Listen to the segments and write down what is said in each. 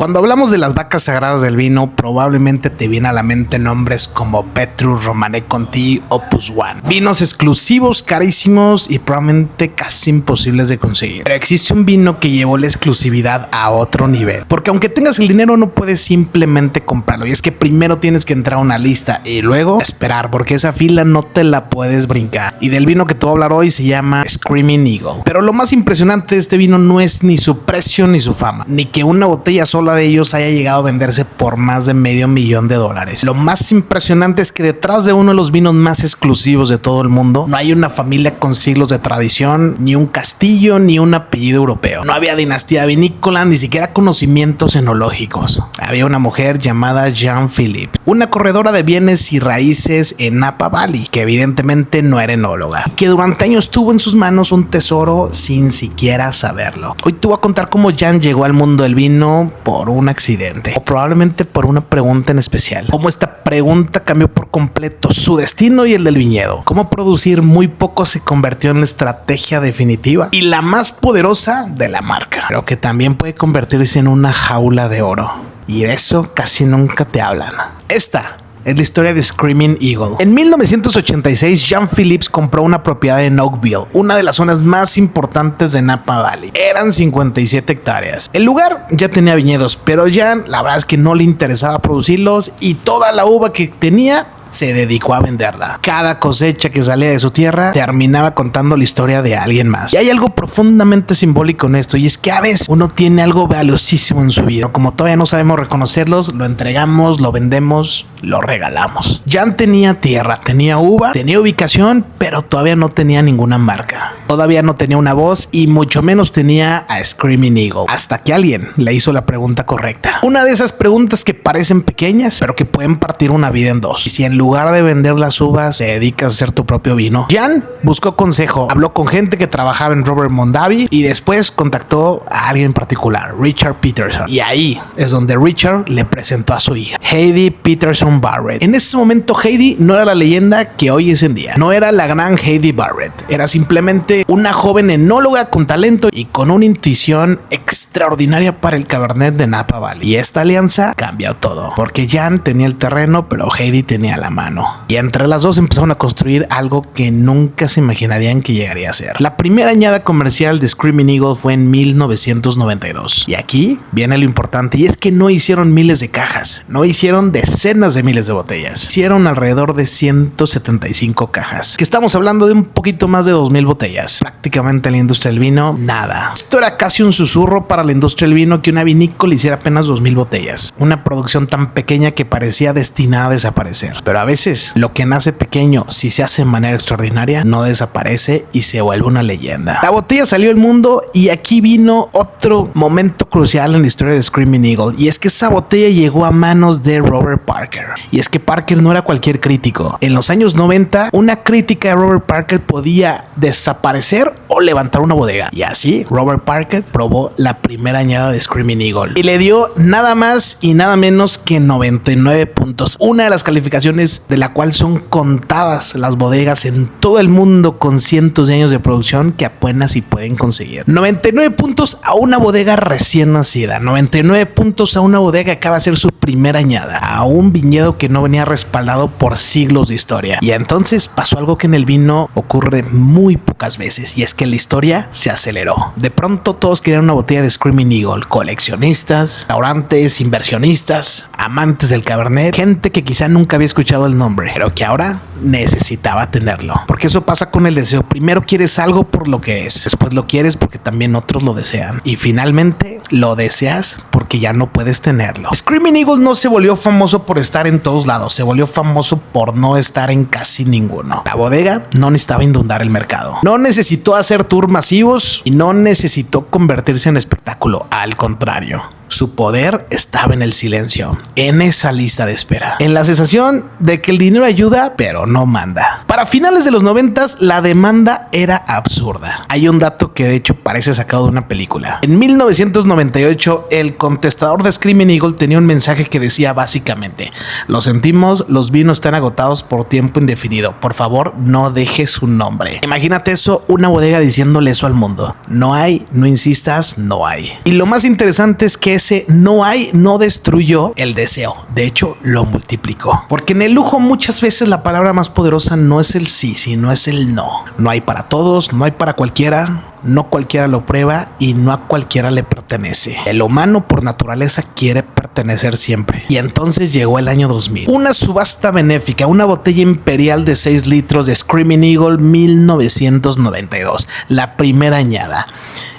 Cuando hablamos de las vacas sagradas del vino, probablemente te viene a la mente nombres como Petrus, Romanée Conti, Opus One. Vinos exclusivos, carísimos y probablemente casi imposibles de conseguir. Pero existe un vino que llevó la exclusividad a otro nivel. Porque aunque tengas el dinero, no puedes simplemente comprarlo. Y es que primero tienes que entrar a una lista y luego esperar, porque esa fila no te la puedes brincar. Y del vino que te voy a hablar hoy se llama Screaming Eagle. Pero lo más impresionante de este vino no es ni su precio ni su fama, ni que una botella sola de ellos haya llegado a venderse por más de $500,000. Lo más impresionante es que detrás de uno de los vinos más exclusivos de todo el mundo no hay una familia con siglos de tradición, ni un castillo, ni un apellido europeo. No había dinastía vinícola, ni siquiera conocimientos enológicos. Había una mujer llamada Jean-Philippe, una corredora de bienes y raíces en Napa Valley, que evidentemente no era enóloga, y que durante años tuvo en sus manos un tesoro sin siquiera saberlo. Hoy te voy a contar cómo Jean llegó al mundo del vino por un accidente, o probablemente por una pregunta en especial. Cómo esta pregunta cambió por completo su destino y el del viñedo. Cómo producir muy poco se convirtió en la estrategia definitiva y la más poderosa de la marca, pero que también puede convertirse en una jaula de oro. Y de eso casi nunca te hablan. Esta es la historia de Screaming Eagle. En 1986, Jean-Philippe compró una propiedad en Oakville, una de las zonas más importantes de Napa Valley. Eran 57 hectáreas. El lugar ya tenía viñedos, pero Jean, la verdad es que no le interesaba producirlos y toda la uva que tenía se dedicó a venderla. Cada cosecha que salía de su tierra terminaba contando la historia de alguien más. Y hay algo profundamente simbólico en esto, y es que a veces uno tiene algo valiosísimo en su vida. Como todavía no sabemos reconocerlos, lo entregamos, lo vendemos, lo regalamos. Jean tenía tierra, tenía uva, tenía ubicación, pero todavía no tenía ninguna marca. Todavía no tenía una voz y mucho menos tenía a Screaming Eagle. Hasta que alguien le hizo la pregunta correcta. Una de esas preguntas que parecen pequeñas, pero que pueden partir una vida en dos. Y si en lugar de vender las uvas te dedicas a hacer tu propio vino. Jean buscó consejo, habló con gente que trabajaba en Robert Mondavi y después contactó a alguien en particular, Richard Peterson. Y ahí es donde Richard le presentó a su hija, Heidi Peterson Barrett. En ese momento Heidi no era la leyenda que hoy es en día. No era la gran Heidi Barrett. Era simplemente una joven enóloga con talento y con una intuición extraordinaria para el Cabernet de Napa Valley. Y esta alianza cambió todo, porque Jean tenía el terreno, pero Heidi tenía la mano. Y entre las dos empezaron a construir algo que nunca se imaginarían que llegaría a ser. La primera añada comercial de Screaming Eagle fue en 1992. Y aquí viene lo importante, y es que no hicieron miles de cajas, no hicieron decenas de miles de botellas. Hicieron alrededor de 175 cajas, que estamos hablando de un poquito más de 2,000 botellas. Prácticamente en la industria del vino, nada. Esto era casi un susurro para la industria del vino que una vinícola hiciera apenas 2,000 botellas. Una producción tan pequeña que parecía destinada a desaparecer. Pero a veces lo que nace pequeño, si se hace de manera extraordinaria, no desaparece y se vuelve una leyenda. La botella salió al mundo y aquí vino otro momento crucial en la historia de Screaming Eagle, y es que esa botella llegó a manos de Robert Parker. Y es que Parker no era cualquier crítico. En los años 90, una crítica de Robert Parker podía desaparecer o levantar una bodega. Y así Robert Parker probó la primera añada de Screaming Eagle y le dio nada más y nada menos que 99 puntos. Una de las calificaciones de la cual son contadas las bodegas en todo el mundo con cientos de años de producción que apenas si pueden conseguir. 99 puntos a una bodega recién nacida, 99 puntos a una bodega que acaba de hacer su primera añada, a un viñedo que no venía respaldado por siglos de historia. Y entonces pasó algo que en el vino ocurre muy pocas veces, y es que la historia se aceleró. De pronto todos querían una botella de Screaming Eagle, coleccionistas, restaurantes, inversionistas, amantes del Cabernet, gente que quizá nunca había escuchado el nombre, pero que ahora necesitaba tenerlo. Porque eso pasa con el deseo. Primero quieres algo por lo que es, después lo quieres porque también otros lo desean, y finalmente lo deseas porque ya no puedes tenerlo. Screaming Eagle no se volvió famoso por estar en todos lados, se volvió famoso por no estar en casi ninguno. La bodega no necesitaba inundar el mercado, no necesitó hacer tours masivos y no necesitó convertirse en espectáculo. Al contrario, su poder estaba en el silencio, en esa lista de espera, en la sensación de que el dinero ayuda pero no manda. Para finales de los 90s, la demanda era absurda. Hay un dato que de hecho parece sacado de una película. En 1998, el contestador de Screaming Eagle tenía un mensaje que decía básicamente: lo sentimos, los vinos están agotados por tiempo indefinido. Por favor, no deje su nombre. Imagínate eso, una bodega diciéndole eso al mundo. No hay, no insistas, no hay. Y lo más interesante es que ese no hay no destruyó el deseo. De hecho, lo multiplicó. Porque en el lujo muchas veces la palabra más poderosa no es el sí, sino es el no. No hay para todos, no hay para cualquiera. No cualquiera lo prueba y no a cualquiera le pertenece. El humano por naturaleza quiere pertenecer siempre. Y entonces llegó el año 2000. Una subasta benéfica, una botella imperial de 6 litros de Screaming Eagle 1992. La primera añada.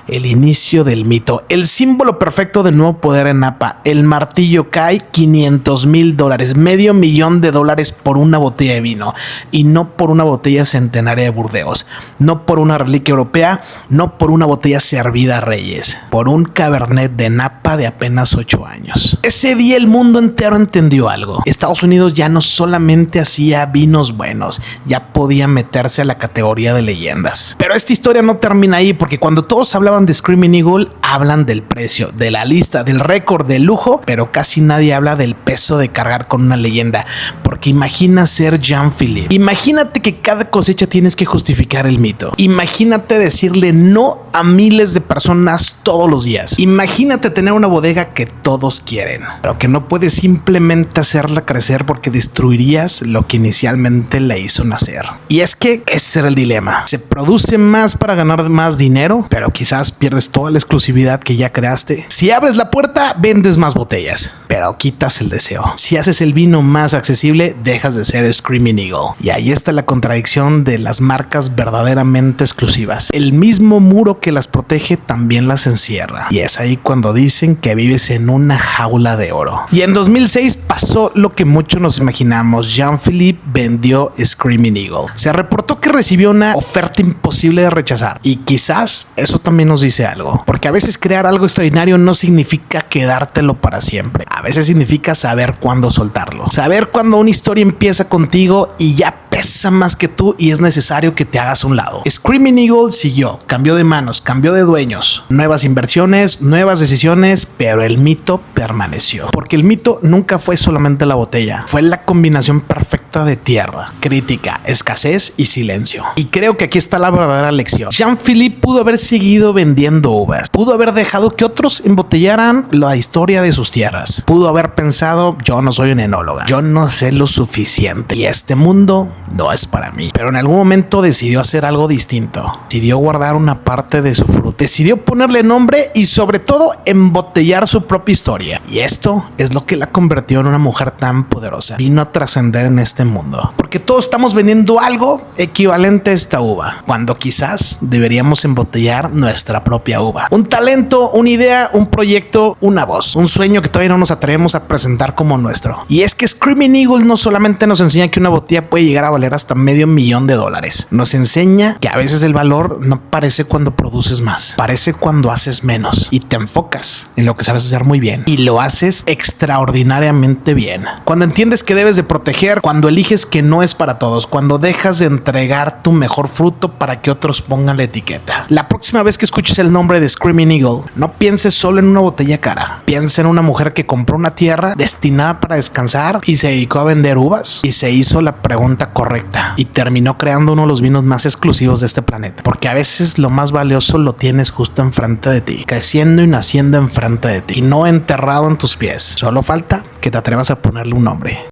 El inicio del mito, el símbolo perfecto del nuevo poder en Napa. El martillo cae, $500,000, $500,000 por una botella de vino, y no por una botella centenaria de Burdeos, no por una reliquia europea, no por una botella servida a reyes, por un Cabernet de Napa de apenas 8 años. Ese día el mundo entero entendió algo. Estados Unidos ya no solamente hacía vinos buenos, ya podía meterse a la categoría de leyendas. Pero esta historia no termina ahí, porque cuando todos hablaban de Screaming Eagle, hablan del precio, de la lista, del récord, del lujo, pero casi nadie habla del peso de cargar con una leyenda. Porque imagina ser Jean-Philippe. Imagínate que cada cosecha tienes que justificar el mito. Imagínate decirle no a miles de personas todos los días. Imagínate tener una bodega que todos quieren, pero que no puedes simplemente hacerla crecer porque destruirías lo que inicialmente la hizo nacer. Y es que ese era el dilema. Se produce más para ganar más dinero, pero quizás pierdes toda la exclusividad que ya creaste. Si abres la puerta, vendes más botellas, pero quitas el deseo. Si haces el vino más accesible, dejas de ser Screaming Eagle. Y ahí está la contradicción de las marcas verdaderamente exclusivas. El mismo muro que las protege también las encierra. Y es ahí cuando dicen que vives en una jaula de oro. Y en 2006 pasó lo que muchos nos imaginamos. Jean-Philippe vendió Screaming Eagle. Se reportó que recibió una oferta imposible de rechazar. Y quizás eso también nos dice algo. Porque a veces crear algo extraordinario no significa quedártelo para siempre. A veces significa saber cuándo soltarlo. Saber cuándo una historia empieza contigo y ya pesa más que tú y es necesario que te hagas a un lado. Screaming Eagle siguió, cambió de manos, cambió de dueños, nuevas inversiones, nuevas decisiones, pero el mito permaneció. Porque el mito nunca fue solamente la botella, fue la combinación perfecta de tierra, crítica, escasez y silencio. Y creo que aquí está la verdadera lección. Jean-Philippe pudo haber seguido vendiendo uvas, pudo haber dejado que otros embotellaran la historia de sus tierras, pudo haber pensado: yo no soy un enóloga, yo no sé lo suficiente y este mundo no es para mí. Pero en algún momento decidió hacer algo distinto. Decidió guardar una parte de su fruta. Decidió ponerle nombre y sobre todo embotellar su propia historia. Y esto es lo que la convirtió en una mujer tan poderosa. Vino a trascender en este mundo. Porque todos estamos vendiendo algo equivalente a esta uva, cuando quizás deberíamos embotellar nuestra propia uva. Un talento, una idea, un proyecto, una voz, un sueño que todavía no nos atrevemos a presentar como nuestro. Y es que Screaming Eagle no solamente nos enseña que una botella puede llegar a valer hasta $500,000. Nos enseña que a veces el valor no parece cuando produces más, parece cuando haces menos y te enfocas en lo que sabes hacer muy bien y lo haces extraordinariamente bien. Cuando entiendes que debes de proteger, cuando eliges que no es para todos, cuando dejas de entregar tu mejor fruto para que otros pongan la etiqueta. La próxima vez que escuches el nombre de Screaming Eagle, no pienses solo en una botella cara. Piensa en una mujer que compró una tierra destinada para descansar y se dedicó a vender uvas y se hizo la pregunta correcta y terminó creando uno de los vinos más exclusivos de este planeta. Porque a veces lo más valioso lo tienes justo enfrente de ti, creciendo y naciendo enfrente de ti y no enterrado en tus pies. Solo falta que te atrevas a ponerle un nombre.